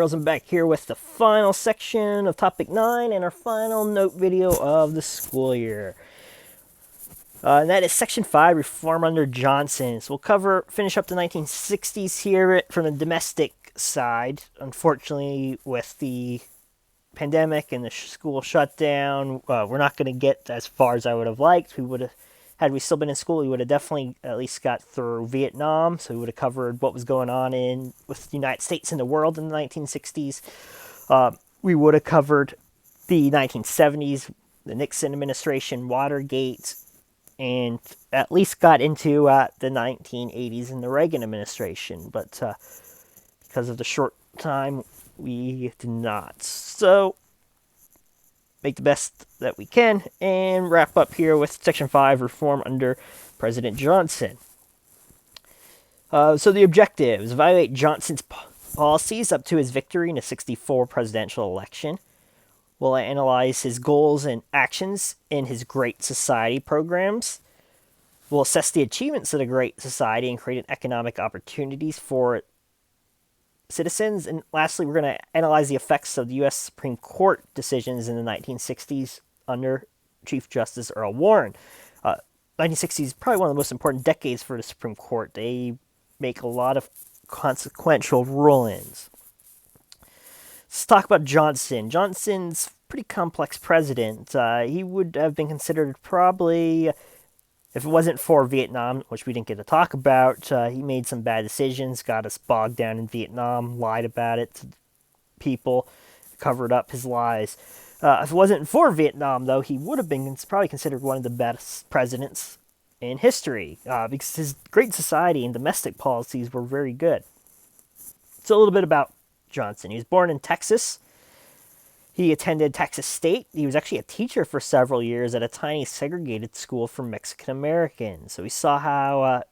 Girls, I'm back here with the final section of Topic 9 and our final note video of the school year. And that is Section 5, Reform under Johnson. So we'll finish up the 1960s here from the domestic side. Unfortunately, with the pandemic and the school shutdown, we're not going to get as far as I would have liked. Had we still been in school, we would have definitely at least got through Vietnam. So we would have covered what was going on with the United States and the world in the 1960s. We would have covered the 1970s, the Nixon administration, Watergate, and at least got into the 1980s and the Reagan administration. But because of the short time, we did not. So make the best that we can and wrap up here with Section 5, Reform under President Johnson. So the objectives: evaluate Johnson's policies up to his victory in the 1964 presidential election. We'll analyze his goals and actions in his Great Society programs. We'll assess the achievements of the Great Society and create economic opportunities for citizens. And lastly, we're going to analyze the effects of the U.S. Supreme Court decisions in the 1960s under Chief Justice Earl Warren. 1960s is probably one of the most important decades for the Supreme Court. They make a lot of consequential rulings. Let's talk about Johnson. Johnson's pretty complex president. He would have been considered probably, if it wasn't for Vietnam, which we didn't get to talk about, he made some bad decisions, got us bogged down in Vietnam, lied about it to people, covered up his lies. If it wasn't for Vietnam, though, he would have been probably considered one of the best presidents in history, because his Great Society and domestic policies were very good. So a little bit about Johnson. He was born in Texas. He attended Texas State. He was actually a teacher for several years at a tiny segregated school for Mexican Americans. So he saw how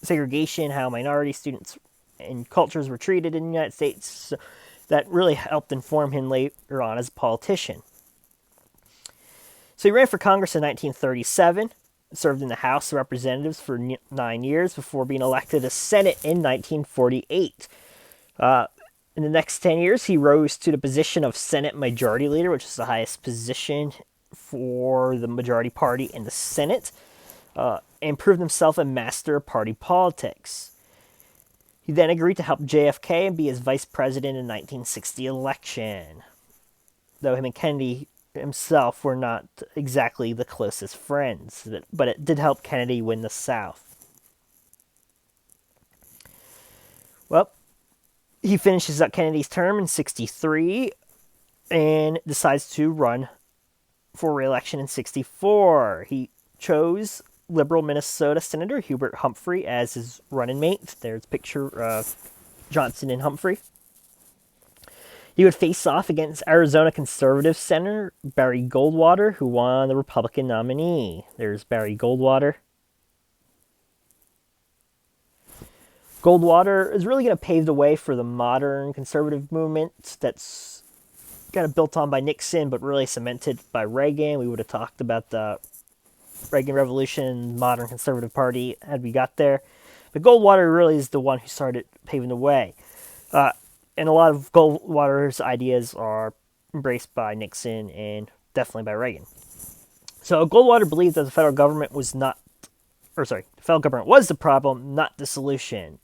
segregation, how minority students and cultures were treated in the United States. So that really helped inform him later on as a politician. So he ran for Congress in 1937, served in the House of Representatives for 9 years before being elected to Senate in 1948. In the next 10 years, he rose to the position of Senate Majority Leader, which is the highest position for the majority party in the Senate, and proved himself a master of party politics. He then agreed to help JFK and be his vice president in the 1960 election, though him and Kennedy himself were not exactly the closest friends, but it did help Kennedy win the South. Well, he finishes up Kennedy's term in 1963 and decides to run for re-election in 1964. He chose liberal Minnesota Senator Hubert Humphrey as his running mate. There's a picture of Johnson and Humphrey. He would face off against Arizona conservative Senator Barry Goldwater, who won the Republican nominee. There's Barry Goldwater. Goldwater is really going to pave the way for the modern conservative movement that's kind of built on by Nixon, but really cemented by Reagan. We would have talked about the Reagan Revolution, modern conservative party had we got there. But Goldwater really is the one who started paving the way. And a lot of Goldwater's ideas are embraced by Nixon and definitely by Reagan. So Goldwater believed that the federal government was the federal government was the problem, not the solution.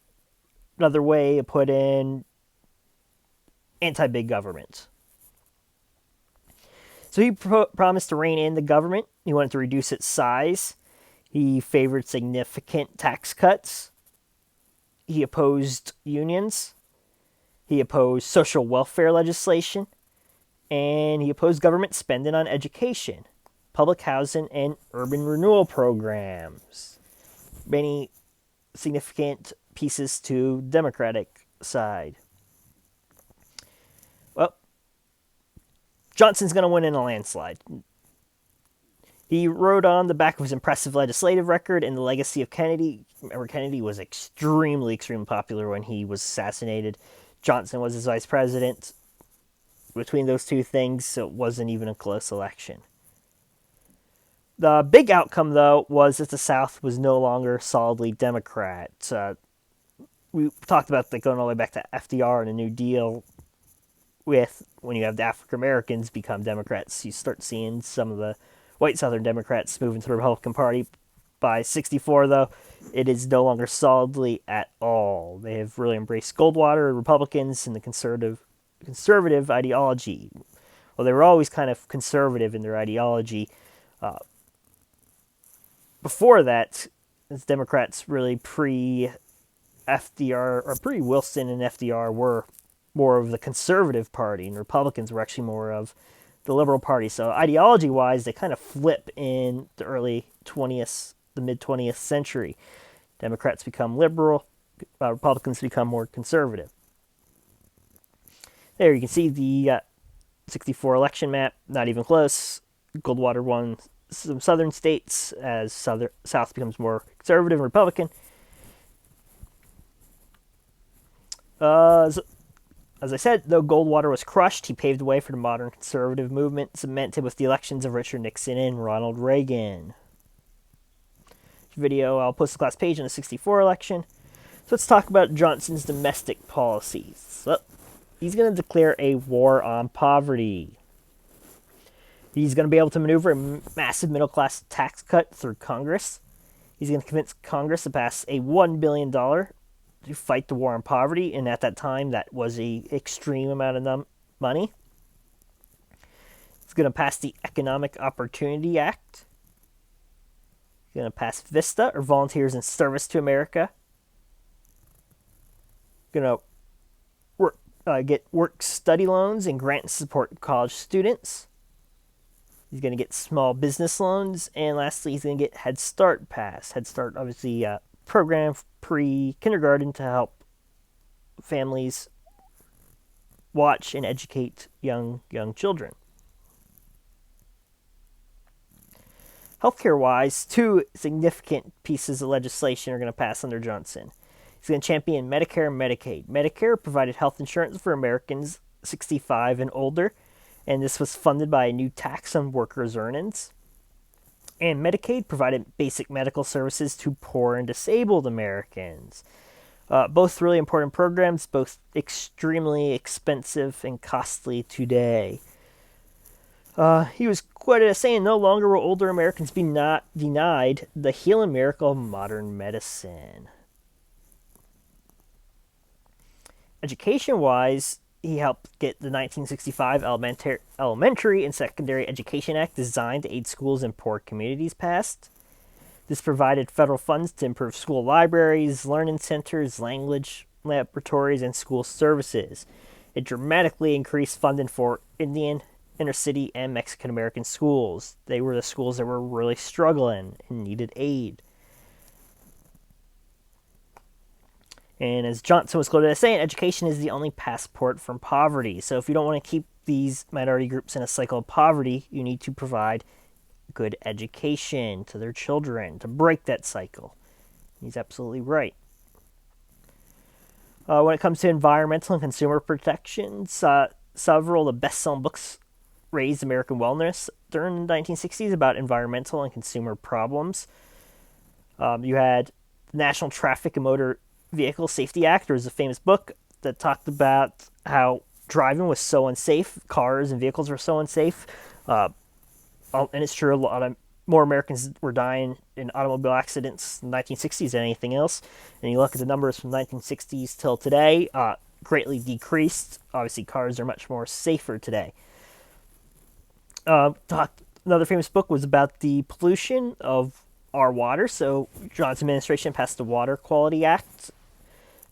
Another way to put in anti-big government. So he promised to rein in the government. He wanted to reduce its size. He favored significant tax cuts. He opposed unions. He opposed social welfare legislation. And he opposed government spending on education, public housing, and urban renewal programs. Many significant pieces to Democratic side. Well, Johnson's going to win in a landslide. He rode on the back of his impressive legislative record and the legacy of Kennedy. Remember, Kennedy was extremely popular when he was assassinated. Johnson was his vice president. Between those two things, it wasn't even a close election. The big outcome, though, was that the South was no longer solidly Democrat. we talked about that going all the way back to FDR and the New Deal. With when you have the African Americans become Democrats, you start seeing some of the white Southern Democrats moving to the Republican Party. By 64, though, it is no longer solidly at all. They have really embraced Goldwater, Republicans, and the conservative ideology. Well, they were always kind of conservative in their ideology. Before that, as Democrats really pre-FDR, or pre-Wilson and FDR were more of the conservative party, and Republicans were actually more of the liberal party. So ideology-wise, they kind of flip in the mid-20th century. Democrats become liberal, Republicans become more conservative. There you can see the 64 election map, not even close. Goldwater won some southern states as South becomes more conservative and Republican. As I said, though Goldwater was crushed, he paved the way for the modern conservative movement, cemented with the elections of Richard Nixon and Ronald Reagan. Video I'll post the class page on the 64 election. So let's talk about Johnson's domestic policies. So, he's going to declare a war on poverty. He's going to be able to maneuver a massive middle-class tax cut through Congress. He's going to convince Congress to pass a $1 billion to fight the war on poverty, and at that time, that was an extreme amount of money. He's going to pass the Economic Opportunity Act. He's going to pass VISTA, or Volunteers in Service to America. Going to get work-study loans and grant and support college students. He's going to get small business loans, and lastly, he's going to get Head Start passed. Head Start, obviously, program pre-kindergarten to help families watch and educate young children. Healthcare-wise, two significant pieces of legislation are going to pass under Johnson. He's going to champion Medicare and Medicaid. Medicare provided health insurance for Americans 65 and older, and this was funded by a new tax on workers' earnings. And Medicaid provided basic medical services to poor and disabled Americans. Both really important programs, both extremely expensive and costly today. He was quoted as saying, "No longer will older Americans be not denied the healing miracle of modern medicine." Education-wise, he helped get the 1965 Elementary and Secondary Education Act designed to aid schools in poor communities passed. This provided federal funds to improve school libraries, learning centers, language laboratories, and school services. It dramatically increased funding for Indian, inner-city, and Mexican-American schools. They were the schools that were really struggling and needed aid. And as Johnson was quoted as saying, education is the only passport from poverty. So if you don't want to keep these minority groups in a cycle of poverty, you need to provide good education to their children to break that cycle. He's absolutely right. When it comes to environmental and consumer protections, several of the best-selling books raised American wellness during the 1960s about environmental and consumer problems. You had the National Traffic and Motor Vehicle Safety Act. There was a famous book that talked about how driving was so unsafe, cars and vehicles were so unsafe, and it's true, a lot of more Americans were dying in automobile accidents in the 1960s than anything else, and you look at the numbers from the 1960s till today, greatly decreased. Obviously, cars are much more safer today. Another famous book was about the pollution of our water. So Johnson administration passed the Water Quality Act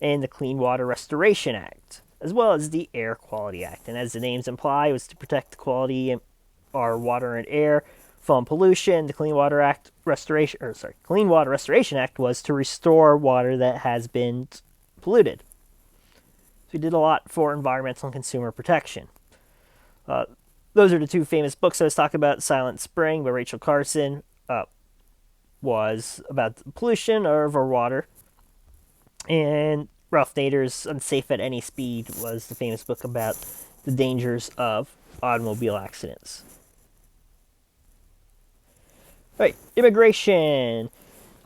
and the Clean Water Restoration Act, as well as the Air Quality Act. And as the names imply, it was to protect the quality of our water and air from pollution. The Clean Water Restoration Act was to restore water that has been polluted. So we did a lot for environmental and consumer protection. Those are the two famous books I was talking about. Silent Spring by Rachel Carson was about the pollution of our water. And Ralph Nader's Unsafe at Any Speed was the famous book about the dangers of automobile accidents. All right, immigration.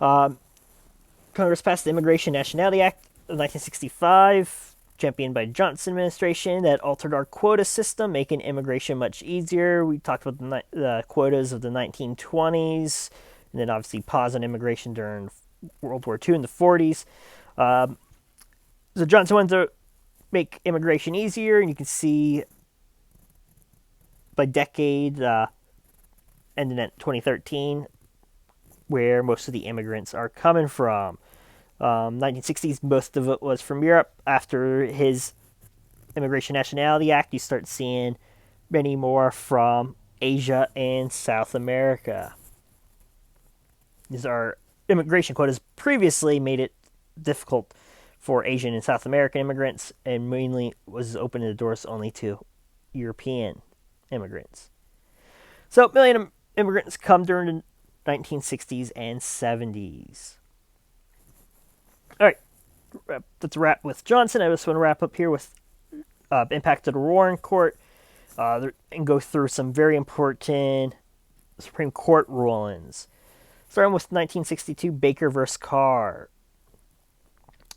Congress passed the Immigration Nationality Act of 1965, championed by Johnson administration, that altered our quota system, making immigration much easier. We talked about the quotas of the 1920s, and then obviously pause on immigration during World War II in the 40s. So Johnson wanted to make immigration easier, and you can see by decade, ending at 2013, where most of the immigrants are coming from. 1960s, most of it was from Europe. After his Immigration Nationality Act, you start seeing many more from Asia and South America. These are immigration quotas. Previously made it difficult for Asian and South American immigrants, and mainly was opening the doors only to European immigrants. So, a million immigrants come during the 1960s and 70s. All right, that's a wrap with Johnson. I just want to wrap up here with impact of the Warren Court and go through some very important Supreme Court rulings. Starting with 1962, Baker v. Carr.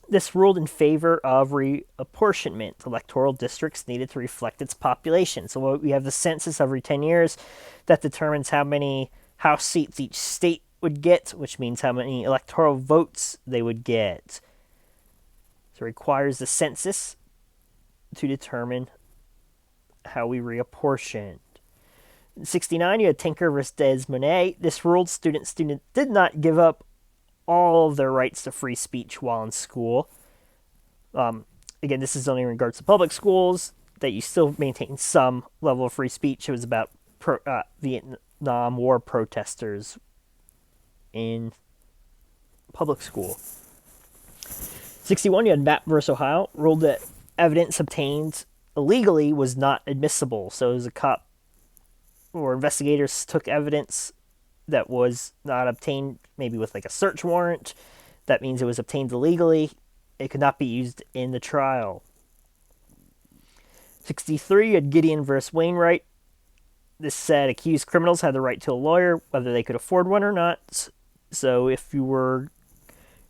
This ruled in favor of reapportionment. Electoral districts needed to reflect its population. So we have the census every 10 years that determines how many House seats each state would get, which means how many electoral votes they would get. So it requires the census to determine how we reapportioned. In 1969, you had Tinker versus Des Moines. This ruled students did not give up all of their rights to free speech while in school. Again, this is only in regards to public schools, that you still maintain some level of free speech. It was about Vietnam War protesters in public school. 1961, you had Mapp versus Ohio, ruled that evidence obtained illegally was not admissible. So as a cop or investigators took evidence that was not obtained, maybe with like a search warrant, that means it was obtained illegally, it could not be used in the trial. 1963, you had Gideon versus Wainwright. This said accused criminals had the right to a lawyer, whether they could afford one or not. So if you were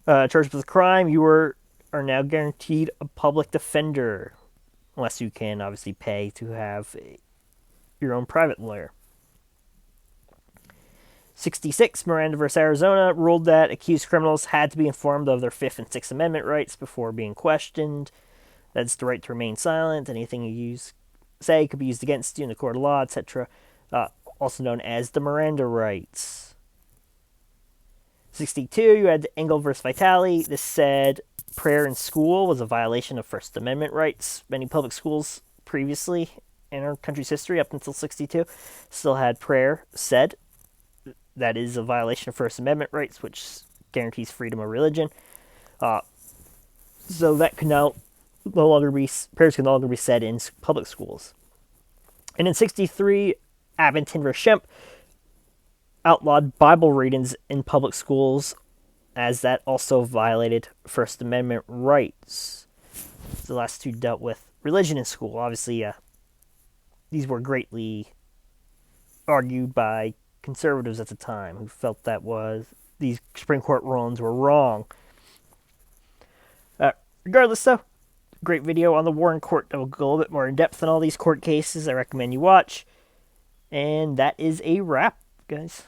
charged with a crime, you are now guaranteed a public defender, unless you can obviously pay to have your own private lawyer. 1966, Miranda versus Arizona ruled that accused criminals had to be informed of their Fifth and Sixth Amendment rights before being questioned. That's the right to remain silent. Anything you say could be used against you in the court of law, etc. Also known as the Miranda rights. 1962, you had Engel versus Vitale. This said prayer in school was a violation of First Amendment rights. Many public schools previously in our country's history, up until 1962, still had prayer said. That is a violation of First Amendment rights, which guarantees freedom of religion. So that can now no longer be, prayers can no longer be said in public schools. And in 1963, Abington versus Schempp outlawed Bible readings in public schools, as that also violated First Amendment rights. The last two dealt with religion in school. Obviously, these were greatly argued by conservatives at the time, who felt that these Supreme Court rulings were wrong. Regardless, though, great video on the Warren Court that will go a little bit more in depth on all these court cases. I recommend you watch. And that is a wrap, guys.